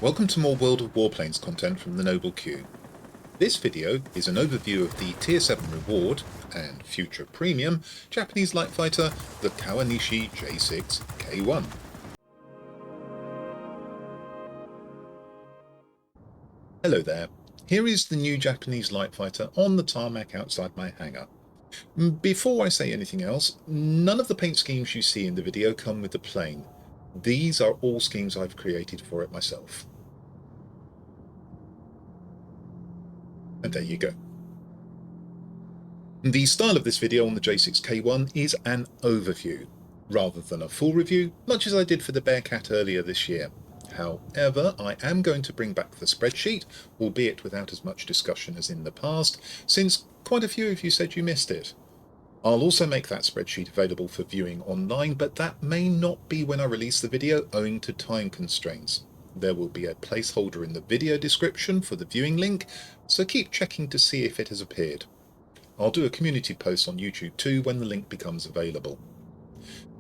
Welcome to more World of Warplanes content from the Noble Queue. This video is an overview of the Tier 7 Reward and future Premium Japanese light fighter, the Kawanishi J6K1. Hello there, here is the new Japanese light fighter on the tarmac outside my hangar. Before I say anything else, none of the paint schemes you see in the video come with the plane. These are all schemes I've created for it myself. And there you go. The style of this video on the J6K1 is an overview, rather than a full review, much as I did for the Bearcat earlier this year. However, I am going to bring back the spreadsheet, albeit without as much discussion as in the past, since quite a few of you said you missed it. I'll also make that spreadsheet available for viewing online, but that may not be when I release the video owing to time constraints. There will be a placeholder in the video description for the viewing link, so keep checking to see if it has appeared. I'll do a community post on YouTube too when the link becomes available.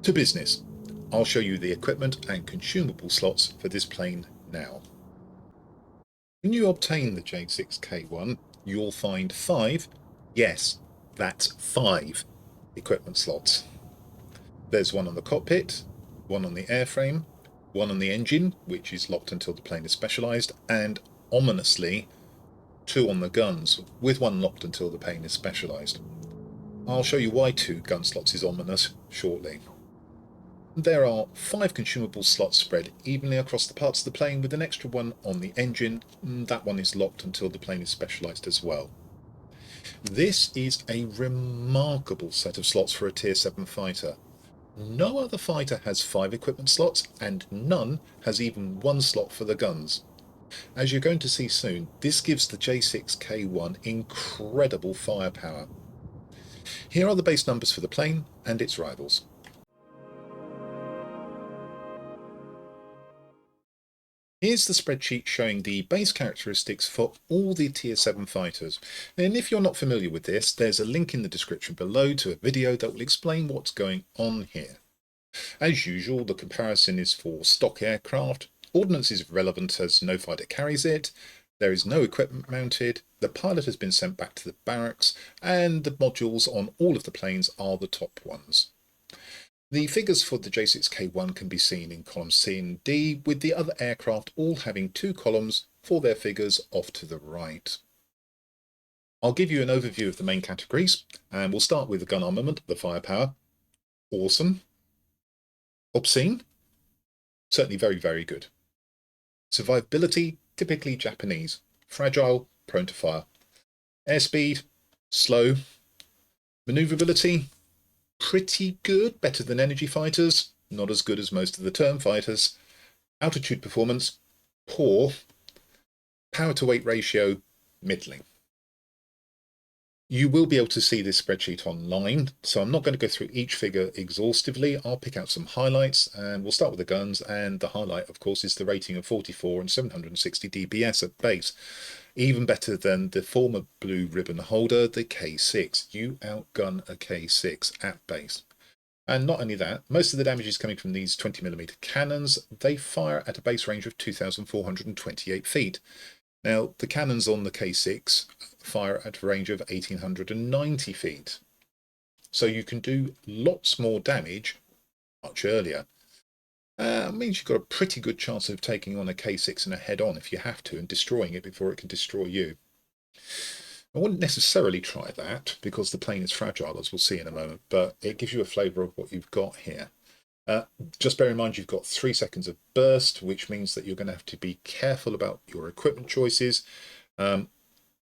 To business. I'll show you the equipment and consumable slots for this plane now. When you obtain the J6K1, you'll find 5, yes, that's 5 equipment slots. There's one on the cockpit, one on the airframe, one on the engine, which is locked until the plane is specialised, and ominously 2 on the guns, with one locked until the plane is specialised. I'll show you why 2 gun slots is ominous shortly. There are 5 consumable slots spread evenly across the parts of the plane, with an extra one on the engine. That one is locked until the plane is specialised as well. This is a remarkable set of slots for a Tier 7 fighter. No other fighter has 5 equipment slots, and none has even 1 slot for the guns. As you're going to see soon, this gives the J6K1 incredible firepower. Here are the base numbers for the plane and its rivals. Here's the spreadsheet showing the base characteristics for all the Tier 7 fighters, and if you're not familiar with this, there's a link in the description below to a video that will explain what's going on here. As usual, the comparison is for stock aircraft. Ordnance is relevant as no fighter carries it, there is no equipment mounted, the pilot has been sent back to the barracks, and the modules on all of the planes are the top ones. The figures for the J6K1 can be seen in columns C and D, with the other aircraft all having 2 columns for their figures off to the right. I'll give you an overview of the main categories, and we'll start with the gun armament, the firepower. Awesome. Obscene. Certainly very, very good. Survivability, typically Japanese. Fragile, prone to fire. Airspeed, slow. Maneuverability, pretty good, better than energy fighters, not as good as most of the term fighters. Altitude performance, poor. Power to weight ratio, middling. You will be able to see this spreadsheet online, so I'm not going to go through each figure exhaustively. I'll pick out some highlights, and we'll start with the guns, and the highlight, of course, is the rating of 44 and 760 dps at base. Even better than the former blue ribbon holder, the K6. You outgun a K6 at base. And not only that, most of the damage is coming from these 20mm cannons. They fire at a base range of 2,428 feet. Now, the cannons on the K6 fire at a range of 1,890 feet. So you can do lots more damage much earlier. It means you've got a pretty good chance of taking on a K6 in a head-on if you have to, and destroying it before it can destroy you. I wouldn't necessarily try that, because the plane is fragile, as we'll see in a moment, but it gives you a flavour of what you've got here. Just bear in mind you've got 3 seconds of burst, which means that you're going to have to be careful about your equipment choices.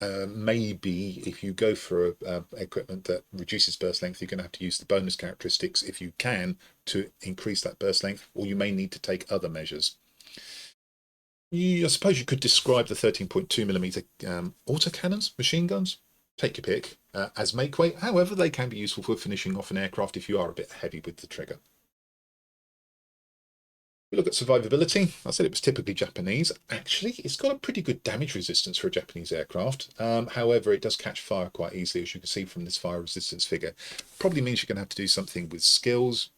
Maybe if you go for equipment that reduces burst length, you're going to have to use the bonus characteristics if you can to increase that burst length, or you may need to take other measures. I suppose you could describe the 13.2mm autocannons, machine guns, take your pick, as make weight. However, they can be useful for finishing off an aircraft if you are a bit heavy with the trigger. We look at survivability. I said it was typically Japanese. Actually, it's got a pretty good damage resistance for a Japanese aircraft. However, it does catch fire quite easily, as you can see from this fire resistance figure. Probably means you're going to have to do something with skills,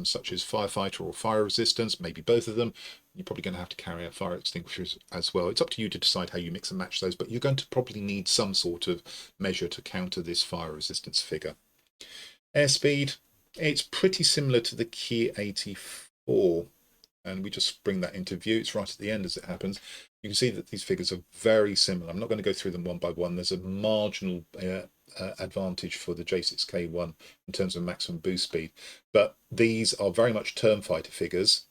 such as firefighter or fire resistance, maybe both of them. You're probably going to have to carry a fire extinguisher as well. It's up to you to decide how you mix and match those, but you're going to probably need some sort of measure to counter this fire resistance figure. Airspeed, it's pretty similar to the Key 84, and we just bring that into view. It's right at the end as it happens. You can see that these figures are very similar. I'm not going to go through them one by one. There's a marginal advantage for the J6K1 in terms of maximum boost speed, but these are very much term fighter figures,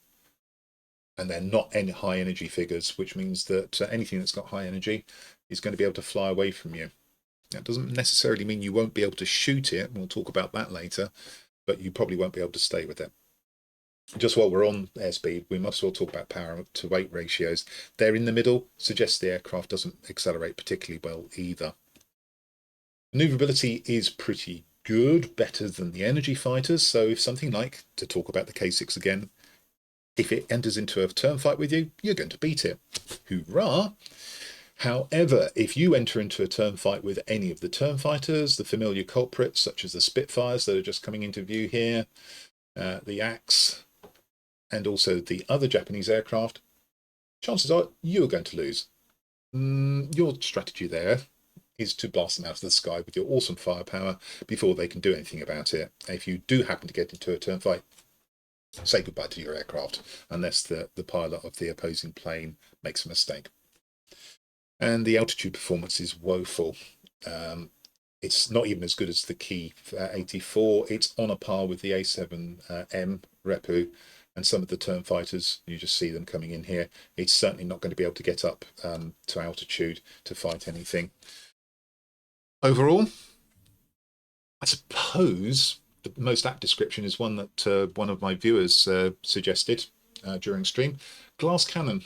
and they're not any high energy figures, which means that anything that's got high energy is going to be able to fly away from you. That doesn't necessarily mean you won't be able to shoot it. We'll talk about that later, but you probably won't be able to stay with it. Just while we're on airspeed, we must all talk about power to weight ratios. They're in the middle, suggests the aircraft doesn't accelerate particularly well either. Maneuverability is pretty good, better than the energy fighters. So if something like, to talk about the K6 again, if it enters into a turn fight with you, you're going to beat it. Hoorah! However, if you enter into a turn fight with any of the turn fighters, the familiar culprits, such as the Spitfires that are just coming into view here, the Axe, and also the other Japanese aircraft, chances are you're going to lose. Your strategy there is to blast them out of the sky with your awesome firepower before they can do anything about it. If you do happen to get into a turn fight, say goodbye to your aircraft, unless the pilot of the opposing plane makes a mistake. And the altitude performance is woeful. It's not even as good as the Key 84. It's on a par with the A7M Repu and some of the turn fighters. You just see them coming in here. It's certainly not going to be able to get up to altitude to fight anything. Overall, I suppose the most apt description is one that one of my viewers suggested during stream. Glass cannon.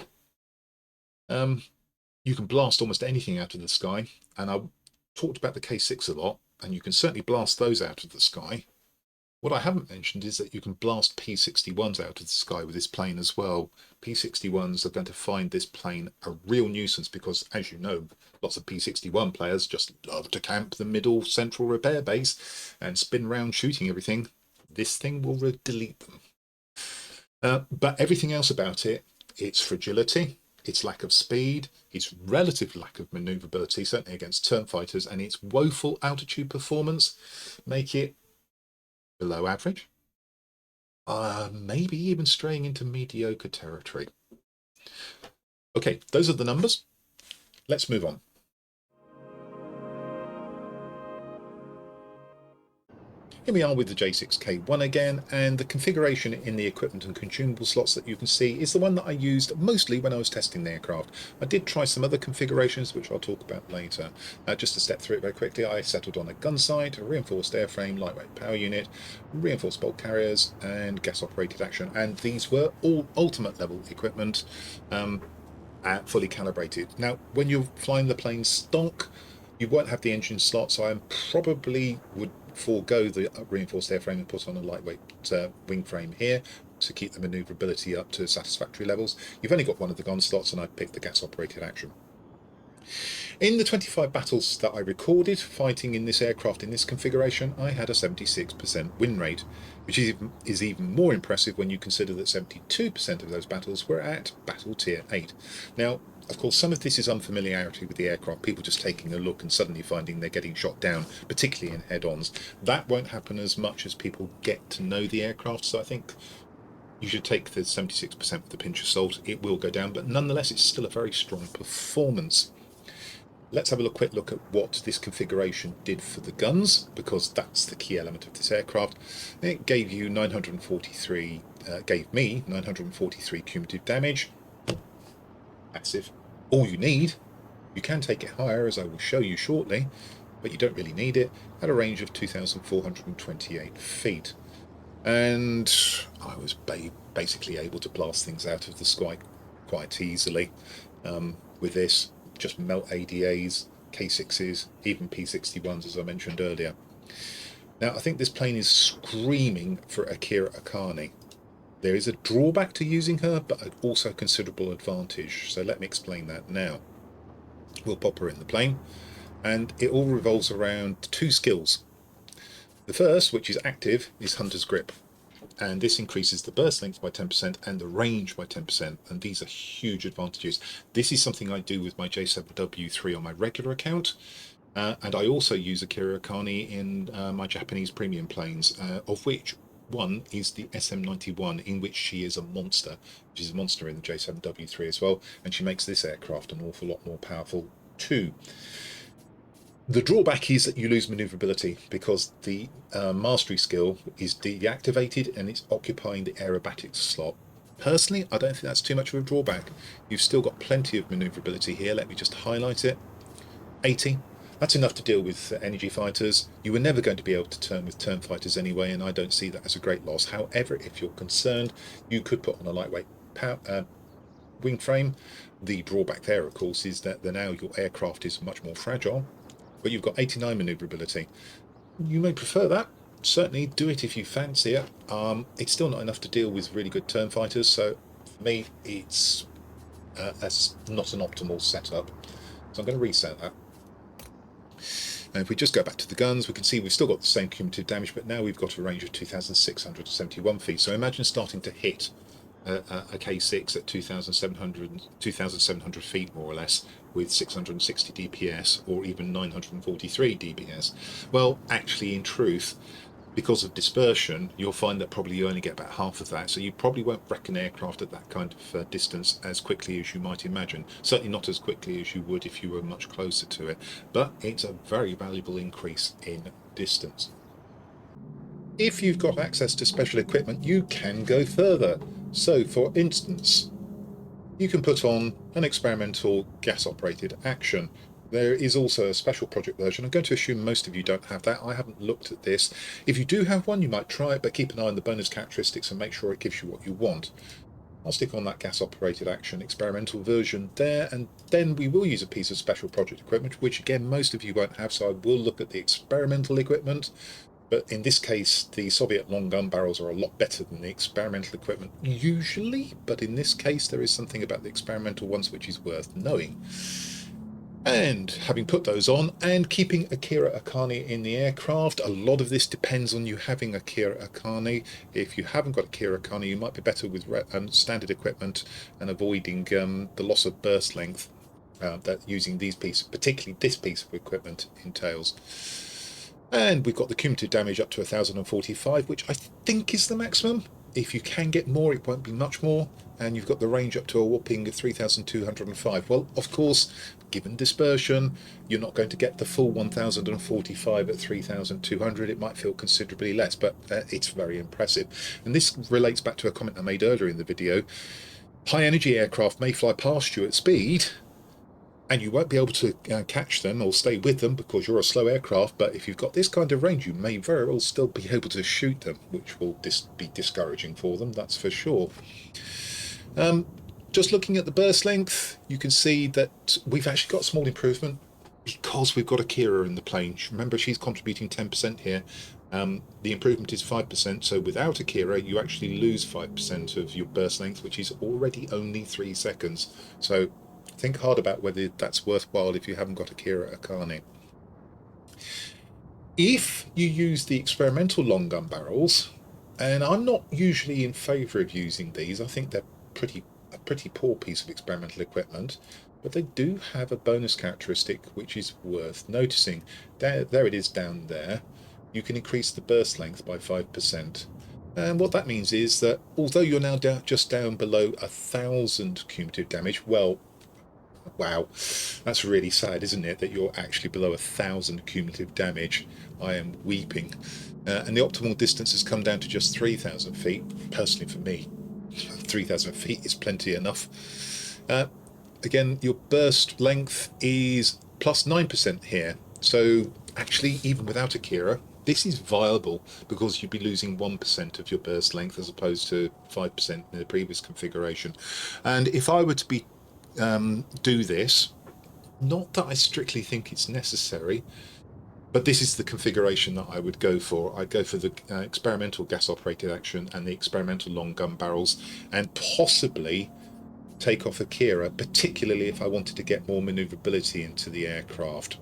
You can blast almost anything out of the sky, and I talked about the K6 a lot, and you can certainly blast those out of the sky. What I haven't mentioned is that you can blast P61s out of the sky with this plane as well. P61s are going to find this plane a real nuisance because, as you know, lots of P61 players just love to camp the middle central repair base and spin around shooting everything. This thing will delete them. But everything else about it, its fragility, its lack of speed, its relative lack of maneuverability, certainly against turn fighters, and its woeful altitude performance make it below average, maybe even straying into mediocre territory. Okay, those are the numbers. Let's move on. Here we are with the J6K1 again, and the configuration in the equipment and consumable slots that you can see is the one that I used mostly when I was testing the aircraft. I did try some other configurations, which I'll talk about later. Just to step through it very quickly, I settled on a gun sight, a reinforced airframe, lightweight power unit, reinforced bulk carriers, and gas-operated action. And these were all ultimate level equipment, fully calibrated. Now, when you're flying the plane stonk, you won't have the engine slot, so I probably would forego the reinforced airframe and put on a lightweight wing frame here to keep the manoeuvrability up to satisfactory levels. You've only got one of the gun slots, and I picked the gas operated action. In the 25 battles that I recorded fighting in this aircraft in this configuration, I had a 76% win rate, which is even more impressive when you consider that 72% of those battles were at battle tier 8. Now, of course, some of this is unfamiliarity with the aircraft, people just taking a look and suddenly finding they're getting shot down, particularly in head-ons. That won't happen as much as people get to know the aircraft, so I think you should take the 76% with a pinch of salt. It will go down, but nonetheless, it's still a very strong performance. Let's have a quick look at what this configuration did for the guns, because that's the key element of this aircraft. It gave you 943, gave me 943 cumulative damage. Massive. All you need, you can take it higher, as I will show you shortly, but you don't really need it, at a range of 2,428 feet. And I was basically able to blast things out of the sky quite easily with this. Just melt ADAs, K6s, even P61s, as I mentioned earlier. Now, I think this plane is screaming for Akira Akane. There is a drawback to using her, but also a considerable advantage. So let me explain that now. We'll pop her in the plane, and it all revolves around two skills. The first, which is active, is Hunter's Grip. and this increases the burst length by 10% and the range by 10%, and these are huge advantages. This is something I do with my J7W3 on my regular account, and I also use Akira Akane in my Japanese premium planes, of which one is the SM91, in which she is a monster. She's a monster in the J7W3 as well, and she makes this aircraft an awful lot more powerful too. The drawback is that you lose maneuverability because the mastery skill is deactivated and it's occupying the aerobatics slot. Personally, I don't think that's too much of a drawback. You've still got plenty of maneuverability here. Let me just highlight it. 80. That's enough to deal with energy fighters. You were never going to be able to turn with turn fighters anyway, and I don't see that as a great loss. However, if you're concerned, you could put on a lightweight wing frame. The drawback there, of course, is that now your aircraft is much more fragile, but you've got 89 maneuverability. You may prefer that. Certainly do it if you fancy it. It's still not enough to deal with really good turn fighters, so for me, it's that's not an optimal setup. So I'm going to reset that. And if we just go back to the guns, we can see we've still got the same cumulative damage, but now we've got a range of 2,671 feet. So imagine starting to hit a K6 at 2,700 feet, more or less, with 660 DPS or even 943 DPS. Well, actually, in truth, because of dispersion, you'll find that probably you only get about half of that, so you probably won't wreck an aircraft at that kind of distance as quickly as you might imagine. Certainly not as quickly as you would if you were much closer to it, but it's a very valuable increase in distance. If you've got access to special equipment, you can go further. So, for instance, you can put on an experimental gas-operated action. There is also a special project version. I'm going to assume most of you don't have that. I haven't looked at this. If you do have one, you might try it, but keep an eye on the bonus characteristics and make sure it gives you what you want. I'll stick on that gas-operated action experimental version there, and then we will use a piece of special project equipment, which again, most of you won't have, so I will look at the experimental equipment. But in this case, the Soviet long gun barrels are a lot better than the experimental equipment usually, but in this case there is something about the experimental ones which is worth knowing. And having put those on and keeping Akira Akane in the aircraft, a lot of this depends on you having Akira Akane. If you haven't got Akira Akane, you might be better with standard equipment and avoiding the loss of burst length that using these pieces, particularly this piece of equipment, entails. And we've got the cumulative damage up to 1,045, which I think is the maximum. If you can get more, it won't be much more. And you've got the range up to a whopping 3,205. Well, of course, given dispersion, you're not going to get the full 1,045 at 3,200. It might feel considerably less, but it's very impressive. And this relates back to a comment I made earlier in the video. High energy aircraft may fly past you at speed, and you won't be able to catch them or stay with them because you're a slow aircraft, but if you've got this kind of range, you may very well still be able to shoot them, which will be discouraging for them, that's for sure. Just looking at the burst length, you can see that we've actually got a small improvement because we've got Akira in the plane. Remember, she's contributing 10% here. The improvement is 5%, so without Akira, you actually lose 5% of your burst length, which is already only 3 seconds. So think hard about whether that's worthwhile if you haven't got Akira Akane. If you use the experimental long gun barrels, and I'm not usually in favour of using these, I think they're a pretty poor piece of experimental equipment, but they do have a bonus characteristic which is worth noticing. There it is down there. You can increase the burst length by 5%. And what that means is that although you're now just down below 1,000 cumulative damage, well, wow, that's really sad, isn't it, that you're actually below 1,000 cumulative damage. I am weeping. And the optimal distance has come down to just 3,000 feet. Personally, for me, 3,000 feet is plenty enough. Again, your burst length is plus 9% here. So actually, even without Akira, this is viable because you'd be losing 1% of your burst length as opposed to 5% in the previous configuration. And if I were to do this, not that I strictly think it's necessary, but this is the configuration that I would go for. I'd go for the experimental gas-operated action and the experimental long gun barrels, and possibly take off Akira, particularly if I wanted to get more maneuverability into the aircraft.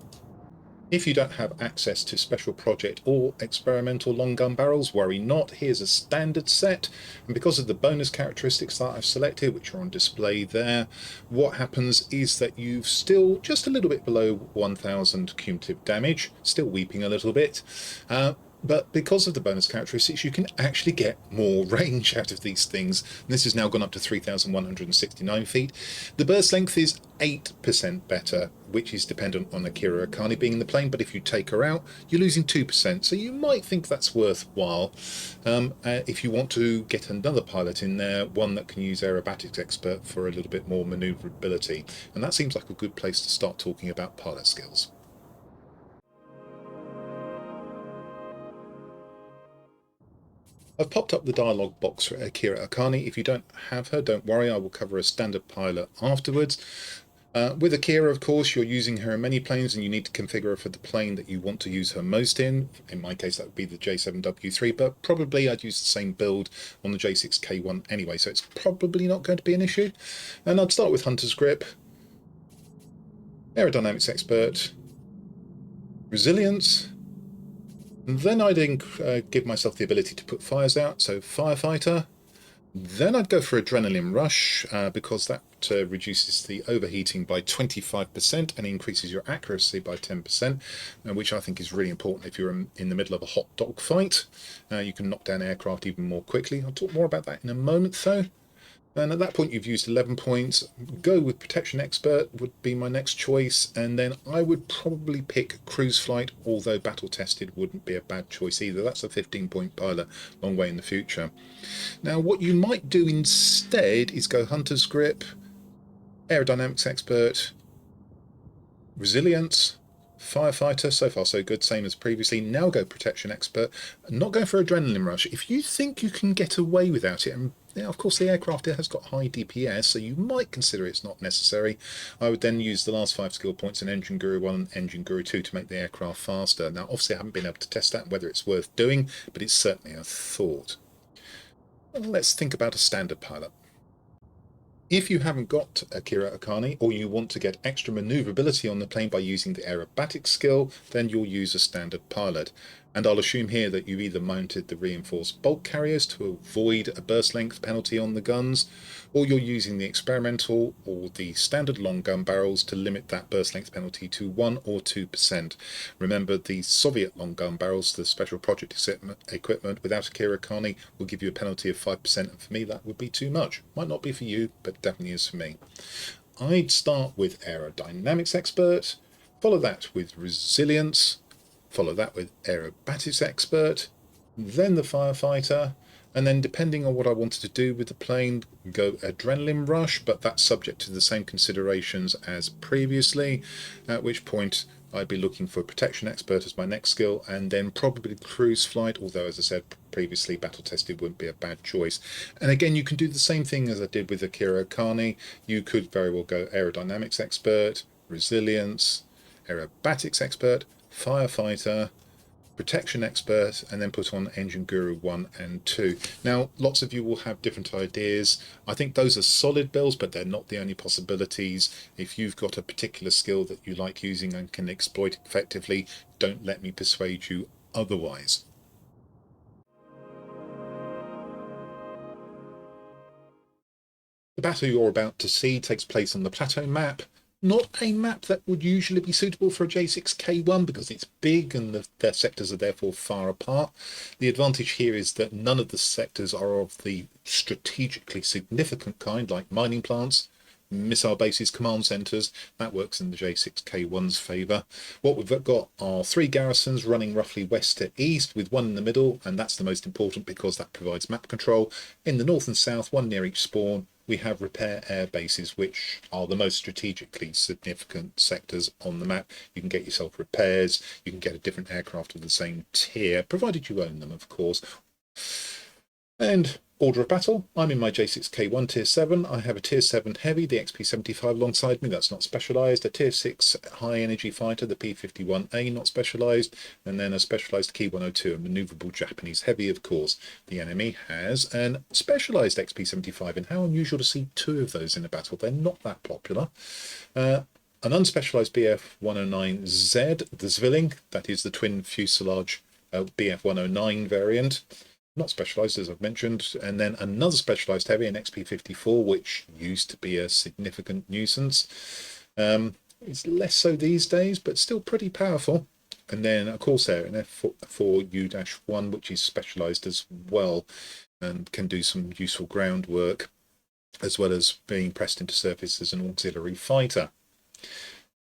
If you don't have access to special project or experimental long gun barrels, worry not. Here's a standard set, and because of the bonus characteristics that I've selected, which are on display there, what happens is that you've still just a little bit below 1000 cumulative damage, still weeping a little bit. But because of the bonus characteristics, you can actually get more range out of these things. And this has now gone up to 3,169 feet. The burst length is 8% better, which is dependent on Akira Akane being in the plane, but if you take her out, you're losing 2%. So you might think that's worthwhile. If you want to get another pilot in there, one that can use Aerobatics Expert for a little bit more maneuverability. And that seems like a good place to start talking about pilot skills. I've popped up the dialogue box for Akira Akane. If you don't have her, don't worry, I will cover a standard pilot afterwards. With Akira, of course, you're using her in many planes and you need to configure her for the plane that you want to use her most in. In my case, that would be the J7W3, but probably I'd use the same build on the J6K1 anyway, so it's probably not going to be an issue. And I'd start with Hunter's Grip, Aerodynamics Expert, Resilience, and then I'd give myself the ability to put fires out, so Firefighter. Then I'd go for Adrenaline Rush, because that reduces the overheating by 25% and increases your accuracy by 10%, which I think is really important if you're in the middle of a hot dog fight. You can knock down aircraft even more quickly. I'll talk more about that in a moment though. And at that point you've used 11 points. Go with Protection Expert would be my next choice, and then I would probably pick Cruise Flight, although Battle Tested wouldn't be a bad choice either. That's a 15-point pilot, long way in the future. Now what you might do instead is go Hunter's Grip, Aerodynamics Expert, Resilience, Firefighter, so far so good, same as previously. Now go Protection Expert, not going for Adrenaline Rush. If you think you can get away without it, and of course the aircraft has got high DPS, so you might consider it's not necessary, I would then use the last 5 skill points in Engine Guru 1 and Engine Guru 2 to make the aircraft faster. Now obviously I haven't been able to test that, whether it's worth doing, but it's certainly a thought. Let's think about a standard pilot. If you haven't got Akira Akane, or you want to get extra maneuverability on the plane by using the aerobatics skill, then you'll use a standard pilot. And I'll assume here that you either mounted the reinforced bulk carriers to avoid a burst length penalty on the guns, or you're using the experimental or the standard long gun barrels to limit that burst length penalty to 1 or 2%. Remember, the Soviet long gun barrels, the special project equipment without Akira Akane, will give you a penalty of 5%, and for me that would be too much. Might not be for you, but definitely is for me. I'd start with Aerodynamics Expert, follow that with Resilience, follow that with Aerobatics Expert, then the Firefighter, and then depending on what I wanted to do with the plane, go Adrenaline Rush, but that's subject to the same considerations as previously, at which point I'd be looking for Protection Expert as my next skill, and then probably Cruise Flight, although as I said previously, Battle Tested wouldn't be a bad choice. And again, you can do the same thing as I did with Akira Akane. You could very well go Aerodynamics Expert, Resilience, Aerobatics Expert, Firefighter, Protection Expert, and then put on Engine Guru 1 and 2. Now, lots of you will have different ideas. I think those are solid builds, but they're not the only possibilities. If you've got a particular skill that you like using and can exploit effectively, don't let me persuade you otherwise. The battle you're about to see takes place on the plateau map. Not a map that would usually be suitable for a J6K1 because it's big and their sectors are therefore far apart. The advantage here is that none of the sectors are of the strategically significant kind, like mining plants, missile bases, command centres. That works in the J6K1's favour. What we've got are 3 garrisons running roughly west to east, with 1 in the middle, and that's the most important because that provides map control. In the north and south, 1 near each spawn, we have repair air bases, which are the most strategically significant sectors on the map. You can get yourself repairs, you can get a different aircraft of the same tier, provided you own them, of course. And order of battle, I'm in my J6K1 tier 7. I have a tier 7 heavy, the XP75 alongside me, that's not specialised, a tier 6 high energy fighter, the P51A, not specialised, and then a specialised Ki 102, a manoeuvrable Japanese heavy, of course. The enemy has an specialised XP75, and how unusual to see 2 of those in a battle. They're not that popular. an unspecialised BF-109Z, the Zwilling, that is the twin fuselage BF-109 variant, not specialised as I've mentioned, and then another specialised heavy, an XP-54, which used to be a significant nuisance. It's less so these days, but still pretty powerful. And then a Corsair, an F4U-1, which is specialised as well and can do some useful ground work, as well as being pressed into service as an auxiliary fighter.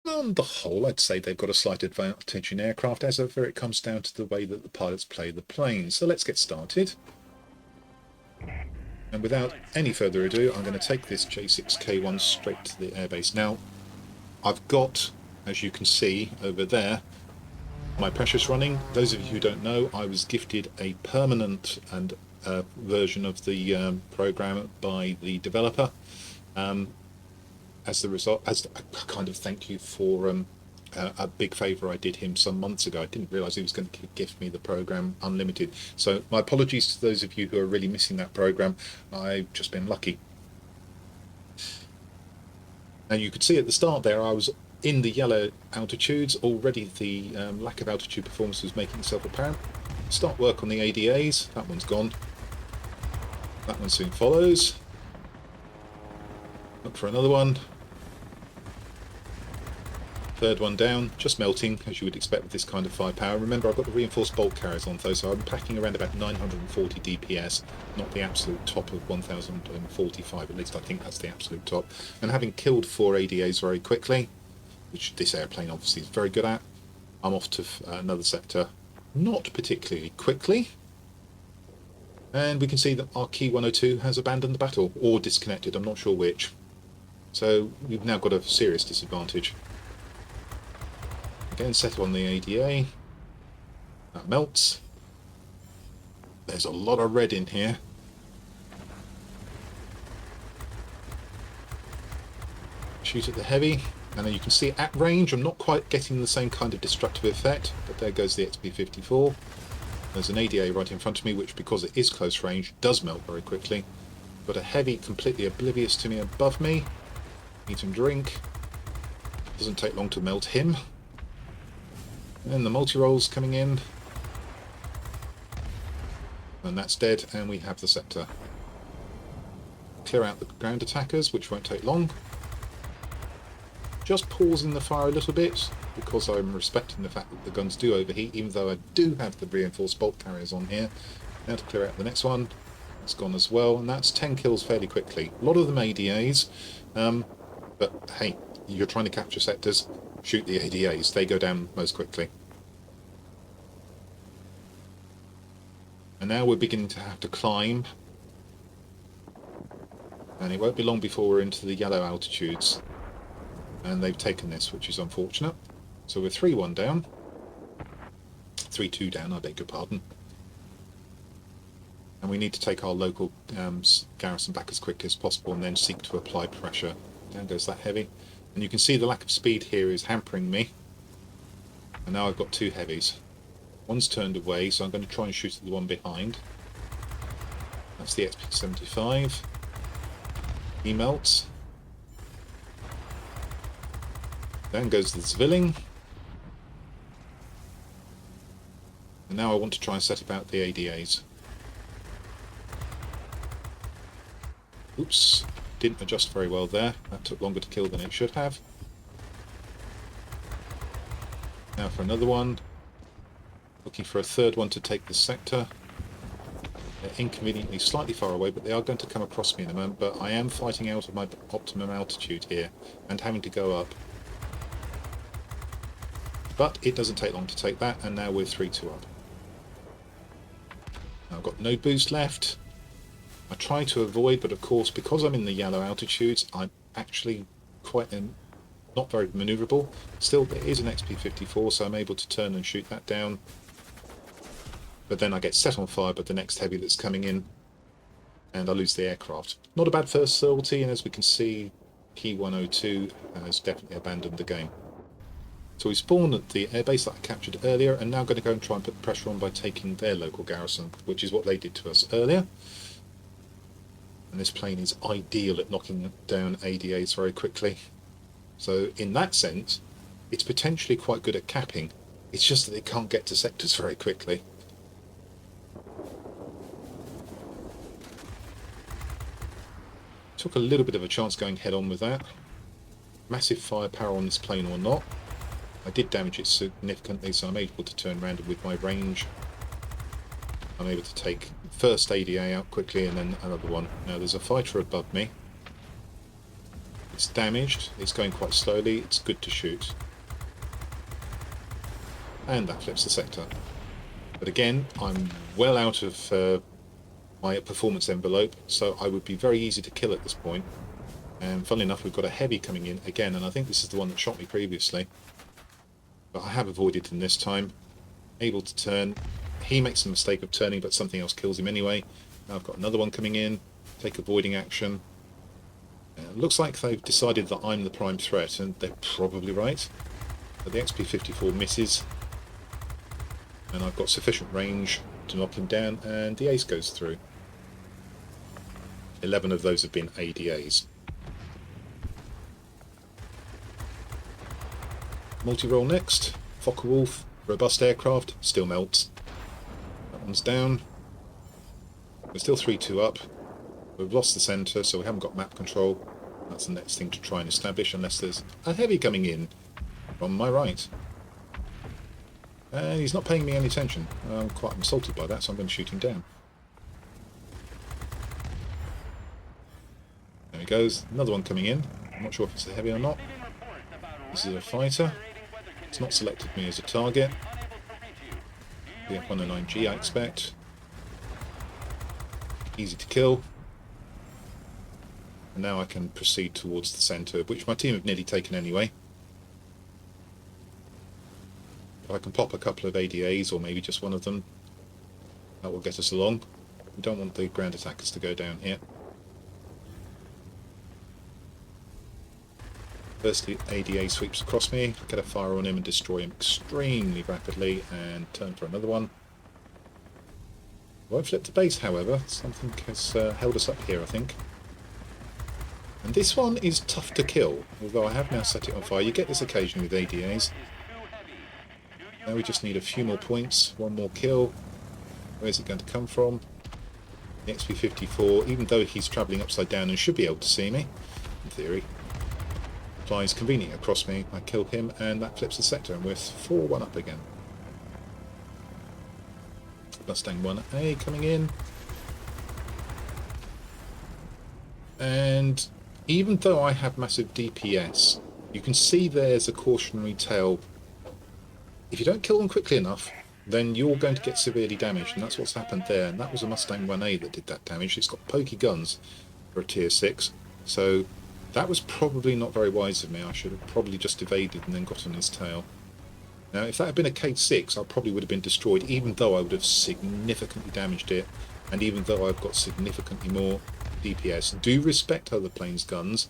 On the whole, I'd say they've got a slight advantage in aircraft, as ever it comes down to the way that the pilots play the plane. So let's get started. And without any further ado, I'm going to take this J6K1 straight to the airbase. Now, I've got, as you can see over there, my precious running. Those of you who don't know, I was gifted a permanent and version of the program by the developer. As the result, as a kind of thank you for a big favour I did him some months ago. I didn't realise he was going to gift me the program unlimited. So my apologies to those of you who are really missing that program. I've just been lucky. Now you could see at the start there I was in the yellow altitudes. Already the lack of altitude performance was making itself apparent. Start work on the ADAs. That one's gone. That one soon follows. Look for another one. Third one down, just melting, as you would expect with this kind of firepower. Remember, I've got the reinforced bolt carriers on though, so I'm packing around about 940 DPS, not the absolute top of 1045, at least I think that's the absolute top. And having killed 4 ADAs very quickly, which this airplane obviously is very good at, I'm off to another sector, not particularly quickly. And we can see that our Key 102 has abandoned the battle, or disconnected, I'm not sure which. So we've now got a serious disadvantage. Again, settle on the ADA. That melts. There's a lot of red in here. Shoot at the heavy, and then you can see at range I'm not quite getting the same kind of destructive effect, but there goes the XP-54. There's an ADA right in front of me, which, because it is close range, does melt very quickly. Got a heavy completely oblivious to me above me. Eat and drink. Doesn't take long to melt him. And the multi-rolls coming in. And that's dead, and we have the sector. Clear out the ground attackers, which won't take long. Just pausing the fire a little bit, because I'm respecting the fact that the guns do overheat, even though I do have the reinforced bolt carriers on here. Now to clear out the next one. It's gone as well, and that's 10 kills fairly quickly. A lot of them ADAs, but hey, you're trying to capture sectors, shoot the ADAs, they go down most quickly. And now we're beginning to have to climb, and it won't be long before we're into the yellow altitudes, and they've taken this, which is unfortunate. So we're 3-1 down, 3-2 down, I beg your pardon, and we need to take our local garrison back as quickly as possible and then seek to apply pressure. Down goes that heavy, and you can see the lack of speed here is hampering me, and now I've got 2 heavies. One's turned away, so I'm going to try and shoot at the one behind. That's the XP-75. He melts. Down goes the Zwilling. And now I want to try and set about the ADAs. Oops, didn't adjust very well there. That took longer to kill than it should have. Now for another one. Looking for a third one to take the sector. They're inconveniently slightly far away, but they are going to come across me in a moment. But I am fighting out of my optimum altitude here and having to go up. But it doesn't take long to take that, and now we're 3-2 up. Now I've got no boost left. I try to avoid, but of course, because I'm in the yellow altitudes, I'm actually quite not very manoeuvrable. Still, there is an XP-54, so I'm able to turn and shoot that down. But then I get set on fire by the next heavy that's coming in, and I lose the aircraft. Not a bad first sortie, and as we can see, Key 102 has definitely abandoned the game. So we spawned at the airbase that I captured earlier, and now going to go and try and put pressure on by taking their local garrison, which is what they did to us earlier. And this plane is ideal at knocking down ADAs very quickly. So in that sense, it's potentially quite good at capping. It's just that it can't get to sectors very quickly. Took a little bit of a chance going head on with that. Massive firepower on this plane or not. I did damage it significantly, so I'm able to turn around, and with my range I'm able to take first ADA out quickly and then another one. Now there's a fighter above me. It's damaged, it's going quite slowly, it's good to shoot. And that flips the sector. But again, I'm well out of my performance envelope, so I would be very easy to kill at this point. And funnily enough, we've got a heavy coming in again, and I think this is the one that shot me previously. But I have avoided him this time. Able to turn. He makes the mistake of turning, but something else kills him anyway. Now I've got another one coming in. Take avoiding action. Looks like they've decided that I'm the prime threat, and they're probably right. But the XP-54 misses. And I've got sufficient range to knock him down, and the ace goes through. 11 of those have been ADAs. Multi-roll next. Focke-Wulf, robust aircraft, still melts. That one's down. We're still 3-2 up. We've lost the centre, so we haven't got map control. That's the next thing to try and establish, unless there's a heavy coming in from my right. And he's not paying me any attention. I'm quite insulted by that, so I'm going to shoot him down. There he goes. Another one coming in. I'm not sure if it's a heavy or not. This is a fighter. It's not selected me as a target. The F-109G, I expect. Easy to kill. And now I can proceed towards the centre, which my team have nearly taken anyway. If I can pop a couple of ADAs, or maybe just one of them, that will get us along. We don't want the ground attackers to go down here. Firstly, ADA sweeps across me, get a fire on him and destroy him extremely rapidly, and turn for another one. Won't flip the base, however. Something has held us up here, I think. And this one is tough to kill, although I have now set it on fire. You get this occasionally with ADAs. Now we just need a few more points, one more kill. Where's it going to come from? The XP-54, even though he's travelling upside down and should be able to see me, in theory, flies conveniently across me. I kill him, and that flips the sector, and we're 4-1 up again. Mustang 1A coming in. And even though I have massive DPS, you can see there's a cautionary tale. If you don't kill them quickly enough, then you're going to get severely damaged, and that's what's happened there. And that was a Mustang 1A that did that damage. It's got pokey guns for a tier 6, so that was probably not very wise of me. I should have probably just evaded and then got on his tail. Now, if that had been a K6, I probably would have been destroyed, even though I would have significantly damaged it, and even though I've got significantly more DPS. Do respect other planes' guns,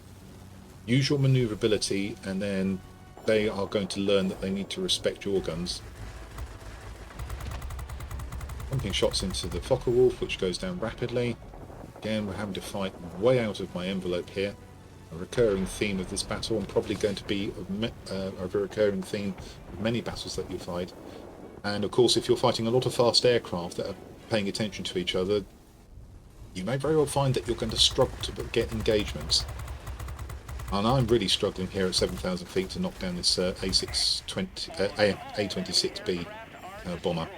use your manoeuvrability, and then they are going to learn that they need to respect your guns. Pumping shots into the Focke-Wulf, which goes down rapidly. Again, we're having to fight way out of my envelope here. A recurring theme of this battle, and probably going to be a recurring theme of many battles that you fight. And of course, if you're fighting a lot of fast aircraft that are paying attention to each other, you may very well find that you're going to struggle to get engagements. And I'm really struggling here at 7,000 feet to knock down this A26B bomber.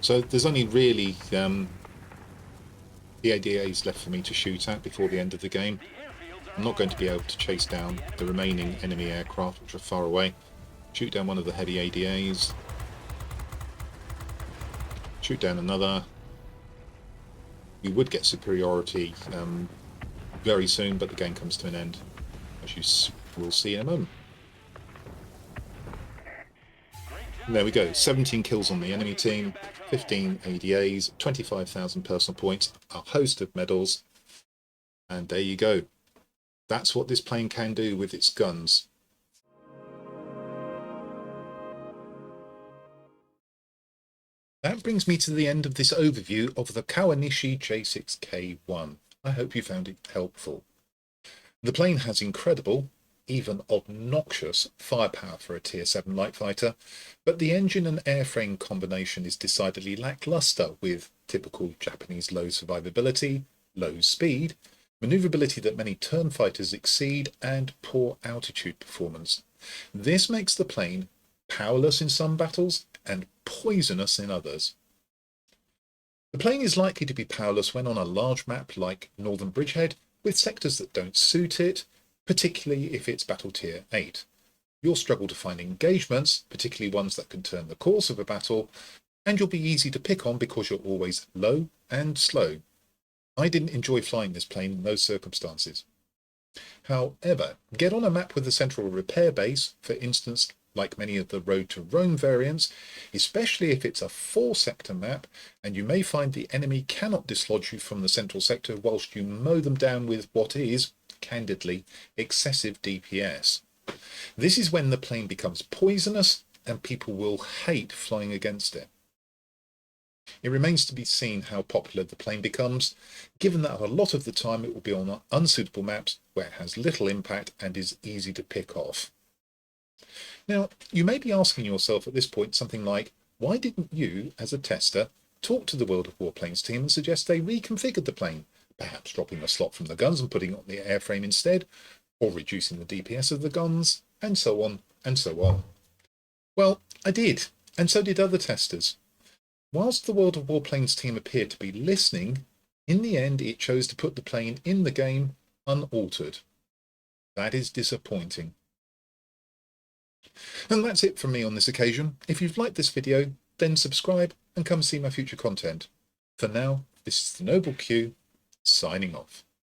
So there's only really the ADAs left for me to shoot at before the end of the game. I'm not going to be able to chase down the remaining enemy aircraft, which are far away. Shoot down one of the heavy ADAs. Shoot down another. We would get superiority very soon, but the game comes to an end, as you will see in a moment. And there we go, 17 kills on the enemy team, 15 ADAs, 25,000 personal points, a host of medals, and there you go. That's what this plane can do with its guns. That brings me to the end of this overview of the Kawanishi J6K1. I hope you found it helpful. The plane has incredible, even obnoxious, firepower for a Tier 7 light fighter, but the engine and airframe combination is decidedly lackluster, with typical Japanese low survivability, low speed, maneuverability that many turn fighters exceed, and poor altitude performance. This makes the plane powerless in some battles and poisonous in others. The plane is likely to be powerless when on a large map like Northern Bridgehead, with sectors that don't suit it, particularly if it's Battle Tier 8. You'll struggle to find engagements, particularly ones that can turn the course of a battle, and you'll be easy to pick on because you're always low and slow. I didn't enjoy flying this plane in those circumstances. However, get on a map with a central repair base, for instance like many of the Road to Rome variants, especially if it's a 4-sector map, and you may find the enemy cannot dislodge you from the central sector whilst you mow them down with what is, candidly, excessive DPS. This is when the plane becomes poisonous and people will hate flying against it. It remains to be seen how popular the plane becomes, given that a lot of the time it will be on unsuitable maps where it has little impact and is easy to pick off. Now, you may be asking yourself at this point something like, why didn't you, as a tester, talk to the World of Warplanes team and suggest they reconfigured the plane, perhaps dropping a slot from the guns and putting it on the airframe instead, or reducing the DPS of the guns, and so on and so on? Well, I did, and so did other testers. Whilst the World of Warplanes team appeared to be listening, in the end it chose to put the plane in the game unaltered. That is disappointing. And that's it from me on this occasion. If you've liked this video, then subscribe and come see my future content. For now, this is the Noble Q, signing off.